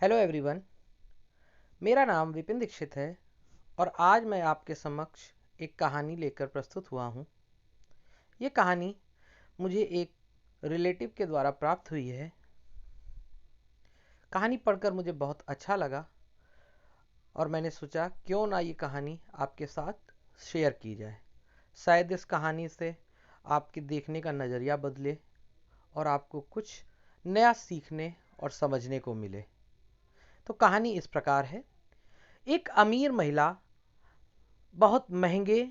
Hello everyone. मेरा नाम विपिन दीक्षित है और आज मैं आपके समक्ष एक कहानी लेकर प्रस्तुत हुआ हूँ। ये कहानी मुझे एक रिलेटिव के द्वारा प्राप्त हुई है। कहानी पढ़कर मुझे बहुत अच्छा लगा और मैंने सोचा क्यों ना ये कहानी आपके साथ शेयर की जाए। शायद इस कहानी से आपके देखने का नज़रिया बदले और आपको कुछ नया सीखने और समझने को मिले। तो कहानी इस प्रकार है। एक अमीर महिला बहुत महंगे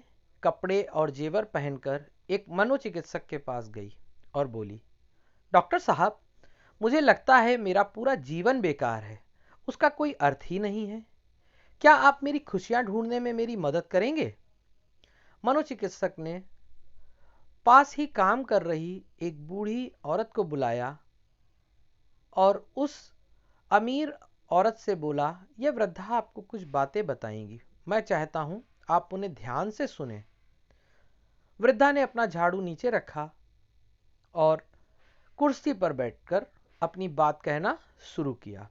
कपड़े और जेवर पहनकर एक मनोचिकित्सक के पास गई और बोली, डॉक्टर साहब, मुझे लगता है मेरा पूरा जीवन बेकार है, उसका कोई अर्थ ही नहीं है। क्या आप मेरी खुशियां ढूंढने में मेरी मदद करेंगे? मनोचिकित्सक ने पास ही काम कर रही एक बूढ़ी औरत को बुलाया और उस अमीर औरत से बोला, यह वृद्धा आपको कुछ बातें बताएंगी, मैं चाहता हूं आप उन्हें ध्यान से सुने। वृद्धा ने अपना झाड़ू नीचे रखा और कुर्सी पर बैठकर अपनी बात कहना शुरू किया।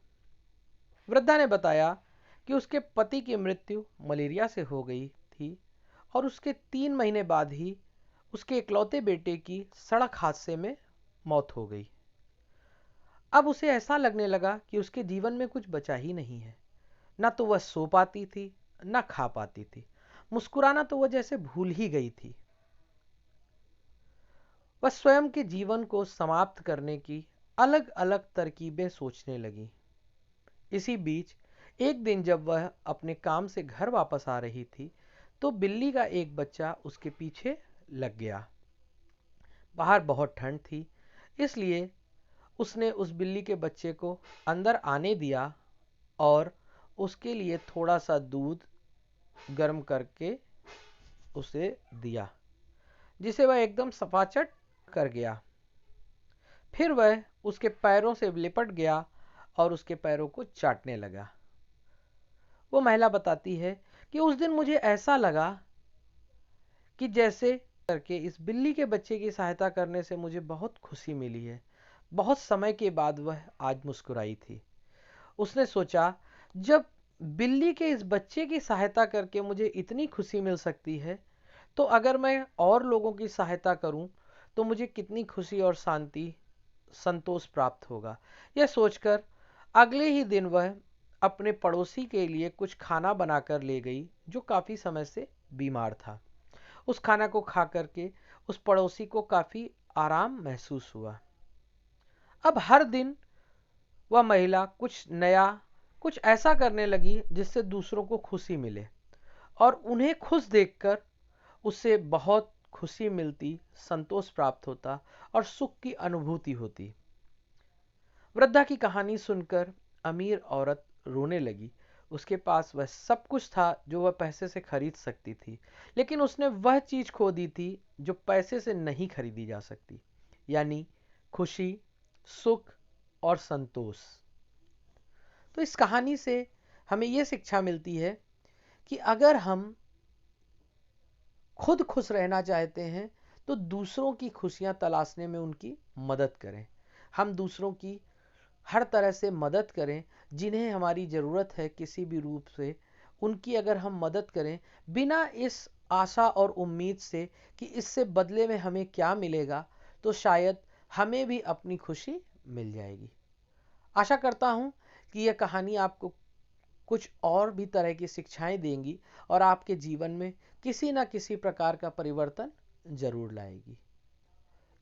वृद्धा ने बताया कि उसके पति की मृत्यु मलेरिया से हो गई थी और उसके 3 महीने बाद ही उसके इकलौते बेटे की सड़क हादसे में मौत हो गई। अब उसे ऐसा लगने लगा कि उसके जीवन में कुछ बचा ही नहीं है। न तो वह सो पाती थी, न खा पाती थी, मुस्कुराना तो वह जैसे भूल ही गई थी। वह स्वयं के जीवन को समाप्त करने की अलग अलग तरकीबें सोचने लगी। इसी बीच एक दिन जब वह अपने काम से घर वापस आ रही थी तो बिल्ली का एक बच्चा उसके पीछे लग गया। बाहर बहुत ठंड थी, इसलिए उसने उस बिल्ली के बच्चे को अंदर आने दिया और उसके लिए थोड़ा सा दूध गर्म करके उसे दिया, जिसे वह एकदम सफाचट कर गया। फिर वह उसके पैरों से लिपट गया और उसके पैरों को चाटने लगा। वो महिला बताती है कि उस दिन मुझे ऐसा लगा कि जैसे करके इस बिल्ली के बच्चे की सहायता करने से मुझे बहुत खुशी मिली है। बहुत समय के बाद वह आज मुस्कुराई थी। उसने सोचा, जब बिल्ली के इस बच्चे की सहायता करके मुझे इतनी खुशी मिल सकती है, तो अगर मैं और लोगों की सहायता करूं तो मुझे कितनी खुशी और शांति संतोष प्राप्त होगा। यह सोचकर अगले ही दिन वह अपने पड़ोसी के लिए कुछ खाना बनाकर ले गई जो काफी समय से बीमार था। उस खाना को खा करके उस पड़ोसी को काफी आराम महसूस हुआ। अब हर दिन वह महिला कुछ नया, कुछ ऐसा करने लगी जिससे दूसरों को खुशी मिले और उन्हें खुश देखकर उससे बहुत खुशी मिलती, संतोष प्राप्त होता और सुख की अनुभूति होती। वृद्धा की कहानी सुनकर अमीर औरत रोने लगी। उसके पास वह सब कुछ था जो वह पैसे से खरीद सकती थी, लेकिन उसने वह चीज खो दी थी जो पैसे से नहीं खरीदी जा सकती, यानी खुशी, सुख और संतोष। तो इस कहानी से हमें यह शिक्षा मिलती है कि अगर हम खुद खुश रहना चाहते हैं तो दूसरों की खुशियां तलाशने में उनकी मदद करें। हम दूसरों की हर तरह से मदद करें, जिन्हें हमारी ज़रूरत है किसी भी रूप से, उनकी अगर हम मदद करें बिना इस आशा और उम्मीद से कि इससे बदले में हमें क्या मिलेगा, तो शायद हमें भी अपनी खुशी मिल जाएगी। आशा करता हूँ कि यह कहानी आपको कुछ और भी तरह की शिक्षाएं देंगी और आपके जीवन में किसी न किसी प्रकार का परिवर्तन जरूर लाएगी।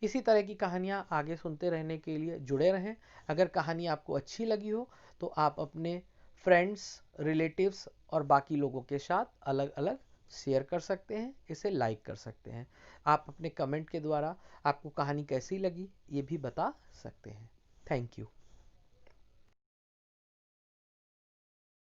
इसी तरह की कहानियाँ आगे सुनते रहने के लिए जुड़े रहें। अगर कहानी आपको अच्छी लगी हो तो आप अपने फ्रेंड्स, रिलेटिव्स और बाकी लोगों के साथ अलग अलग शेयर कर सकते हैं, इसे लाइक कर सकते हैं। आप अपने कमेंट के द्वारा आपको कहानी कैसी लगी ये भी बता सकते हैं। Thank you.